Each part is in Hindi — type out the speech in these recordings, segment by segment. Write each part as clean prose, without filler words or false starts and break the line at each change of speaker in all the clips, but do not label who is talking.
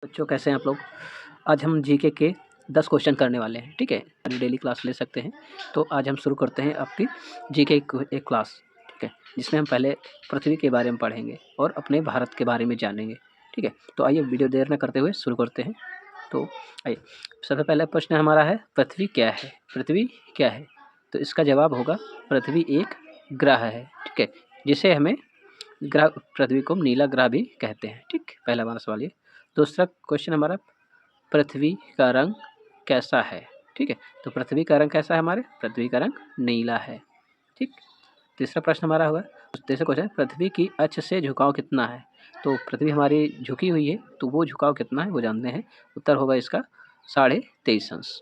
बच्चों कैसे हैं आप लोग। आज हम जीके के 10 क्वेश्चन करने वाले हैं। ठीक है, डेली क्लास ले सकते हैं। तो आज हम शुरू करते हैं आपकी जीके एक क्लास। ठीक है, जिसमें हम पहले पृथ्वी के बारे में पढ़ेंगे और अपने भारत के बारे में जानेंगे। ठीक है, तो आइए वीडियो देर न करते हुए शुरू करते हैं। तो आइए, सबसे पहला प्रश्न हमारा है, पृथ्वी क्या है। पृथ्वी क्या है, तो इसका जवाब होगा पृथ्वी एक ग्रह है। ठीक है, जिसे हमें ग्रह, पृथ्वी को नीला ग्रह भी कहते हैं। ठीक, पहला हमारा सवाल ये। दूसरा क्वेश्चन हमारा, पृथ्वी का रंग कैसा है। ठीक है, तो पृथ्वी का रंग कैसा है हमारे, पृथ्वी का रंग नीला है। ठीक, तीसरा प्रश्न हमारा हुआ, तीसरा क्वेश्चन, पृथ्वी की अक्ष से झुकाव कितना है। तो पृथ्वी हमारी झुकी हुई है, तो वो झुकाव कितना है वो जानते हैं। उत्तर होगा इसका 23.5 अंश।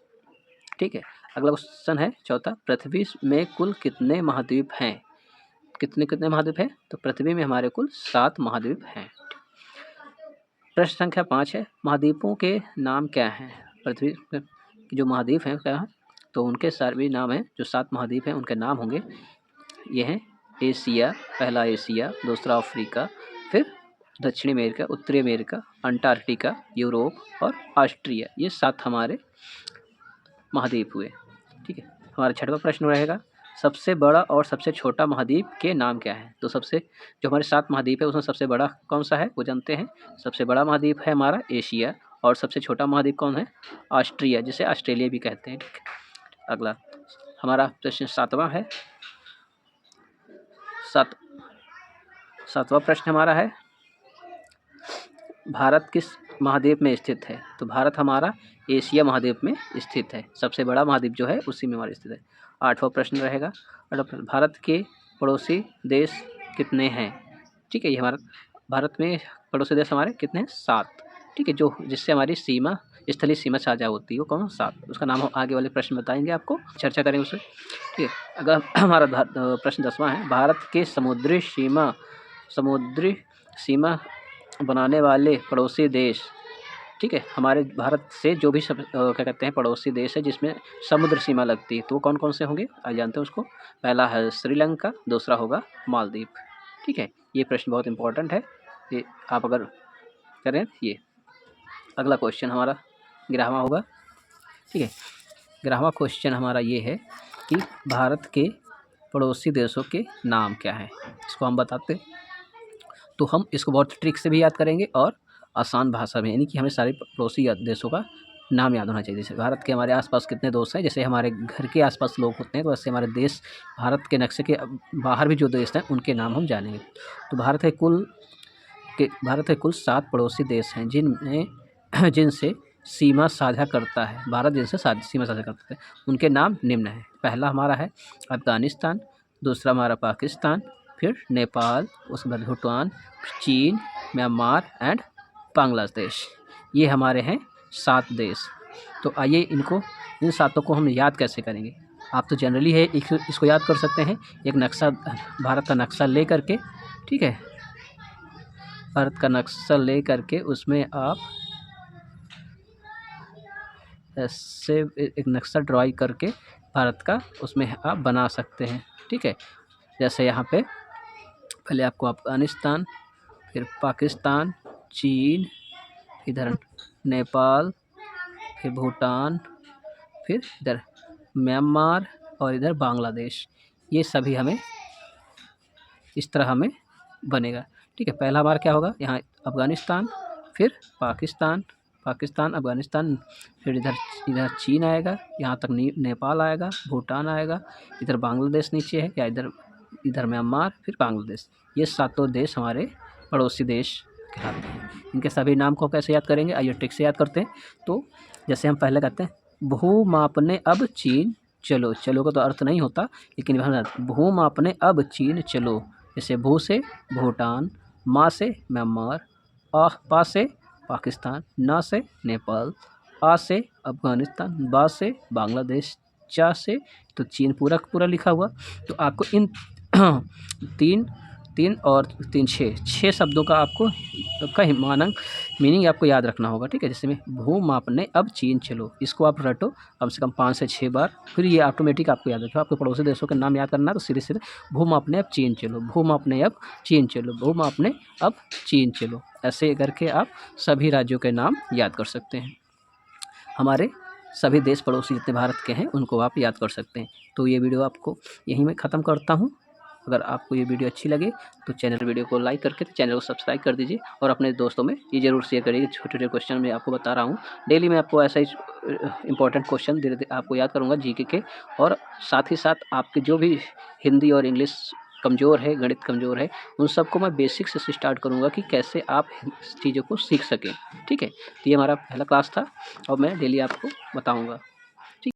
ठीक है, अगला क्वेश्चन है चौथा, पृथ्वी में कुल कितने महाद्वीप हैं। कितने कितने महाद्वीप हैं, तो पृथ्वी में हमारे कुल 7 महाद्वीप हैं। प्रश्न संख्या 5 है, महाद्वीपों के नाम क्या हैं। पृथ्वी के जो महाद्वीप हैं क्या है, तो उनके सभी नाम हैं। जो 7 महाद्वीप हैं उनके नाम होंगे, ये हैं एशिया, पहला एशिया, दूसरा अफ्रीका, फिर दक्षिणी अमेरिका, उत्तरी अमेरिका, अंटार्कटिका, यूरोप और ऑस्ट्रिया। ये 7 हमारे महाद्वीप हुए। ठीक है, हमारा छठवां प्रश्न रहेगा, सबसे बड़ा और सबसे छोटा महाद्वीप के नाम क्या है। तो सबसे जो हमारे 7 महाद्वीप है उसमें सबसे बड़ा कौन सा है वो जानते हैं। सबसे बड़ा महाद्वीप है हमारा एशिया, और सबसे छोटा महाद्वीप कौन है, ऑस्ट्रिया, जिसे ऑस्ट्रेलिया भी कहते हैं। ठीक, अगला हमारा प्रश्न सातवां है, सातवां प्रश्न हमारा है, भारत किस महाद्वीप में स्थित है। तो भारत हमारा एशिया महाद्वीप में स्थित है। सबसे बड़ा महाद्वीप जो है उसी में हमारा स्थित है। आठवां प्रश्न रहेगा, भारत के पड़ोसी देश कितने हैं। ठीक है, ये हमारा भारत में पड़ोसी देश हमारे कितने हैं, 7। ठीक है, जो जिससे हमारी सीमा, स्थलीय सीमा साझा होती है वो कौन, 7। उसका नाम हम आगे वाले प्रश्न बताएंगे, आपको चर्चा करेंगे उससे। ठीक है, अगर हमारा प्रश्न 10वां है, भारत के समुद्री सीमा बनाने वाले पड़ोसी देश। ठीक है, हमारे भारत से जो भी क्या कहते हैं पड़ोसी देश है जिसमें समुद्र सीमा लगती है, तो वो कौन कौन से होंगे, आज जानते हैं उसको। पहला है श्रीलंका, दूसरा होगा मालदीव। ठीक है, ये प्रश्न बहुत इंपॉर्टेंट है, ये आप अगर करें ये। अगला क्वेश्चन हमारा 11वां होगा। ठीक है, 11वां क्वेश्चन हमारा ये है कि भारत के पड़ोसी देशों के नाम क्या हैं। इसको हम बताते हैं, तो हम इसको बहुत ट्रिक से भी याद करेंगे और आसान भाषा में, यानी कि हमें सारे पड़ोसी देशों का नाम याद होना चाहिए। जैसे भारत के हमारे आसपास कितने दोस्त हैं, जैसे हमारे घर के आसपास लोग होते हैं, तो वैसे हमारे देश, भारत के नक्शे के बाहर भी जो देश हैं उनके नाम हम जानेंगे। तो भारत के कुल 7 पड़ोसी देश हैं जिनसे सीमा साझा करता है। भारत जिनसे सीमा साझा करता है उनके नाम निम्न हैं। पहला हमारा है अफगानिस्तान, दूसरा हमारा पाकिस्तान, फिर नेपाल, उसके बाद भूटान, चीन, म्यांमार एंड बांग्लादेश। ये हमारे हैं 7 देश। तो आइए इन 7 को हम याद कैसे करेंगे। आप तो जनरली है इसको याद कर सकते हैं, एक नक्शा, भारत का नक्शा ले करके। ठीक है, भारत का नक्शा ले करके उसमें आप ऐसे एक नक्शा ड्राइंग करके भारत का उसमें आप बना सकते हैं। ठीक है, जैसे यहाँ पे पहले आपको अफगानिस्तान, फिर पाकिस्तान, चीन, इधर नेपाल, फिर भूटान, फिर इधर म्यांमार और इधर बांग्लादेश। ये सभी हमें इस तरह हमें बनेगा। ठीक है, पहला हमारा क्या होगा, यहाँ अफगानिस्तान, फिर पाकिस्तान, अफगानिस्तान, फिर इधर चीन आएगा, यहाँ तक नेपाल आएगा, भूटान आएगा, इधर बांग्लादेश नीचे है, या इधर म्यांमार, फिर बांग्लादेश। ये 7 देश हमारे पड़ोसी देश कहलाते हैं। इनके सभी नाम को कैसे याद करेंगे, आइए ट्रिक से याद करते हैं। तो जैसे हम पहले कहते हैं, भू मापने अब चीन चलो। चलो का तो अर्थ नहीं होता, लेकिन भू मापने अब चीन चलो। जैसे भू से भूटान, मा से म्यांमार, पा से पाकिस्तान, ना से नेपाल, आ से अफगानिस्तान, बा से बांग्लादेश, चा से तो चीन पूरा पूरा लिखा हुआ। तो आपको इन 3 और 3 6 शब्दों का आपको का मानक मीनिंग आपको याद रखना होगा, ठीक है। जैसे में भूम आपने अब चीन चलो, इसको आप रटो कम से कम 5 से 6 बार, फिर ये ऑटोमेटिक आपको याद रखो। आपको पड़ोसी देशों के नाम याद करना है तो सीधे-सीधे भूम आपने अब चीन चलो, भूम आपने अब चीन चलो, भूम आपने अब चीन चलो। ऐसे करके आप सभी राज्यों के नाम याद कर सकते हैं। हमारे सभी देश पड़ोसी जितने भारत के हैं उनको आप याद कर सकते हैं। तो ये वीडियो आपको यहीं मैं ख़त्म करता हूँ। अगर आपको ये वीडियो अच्छी लगे तो वीडियो को लाइक करके चैनल को सब्सक्राइब कर दीजिए और अपने दोस्तों में ये ज़रूर शेयर करिए। छोटे-छोटे क्वेश्चन मैं आपको बता रहा हूँ। डेली मैं आपको ऐसा ही इम्पोर्टेंट क्वेश्चन धीरे-धीरे आपको याद करूँगा जीके के, और साथ ही साथ आपके जो भी हिंदी और इंग्लिश कमज़ोर है, गणित कमज़ोर है, उन सबको मैं बेसिक से स्टार्ट करूँगा कि कैसे आप चीज़ों को सीख सकें, ठीक है। तो ये हमारा पहला क्लास था और मैं डेली आपको बताऊँगा।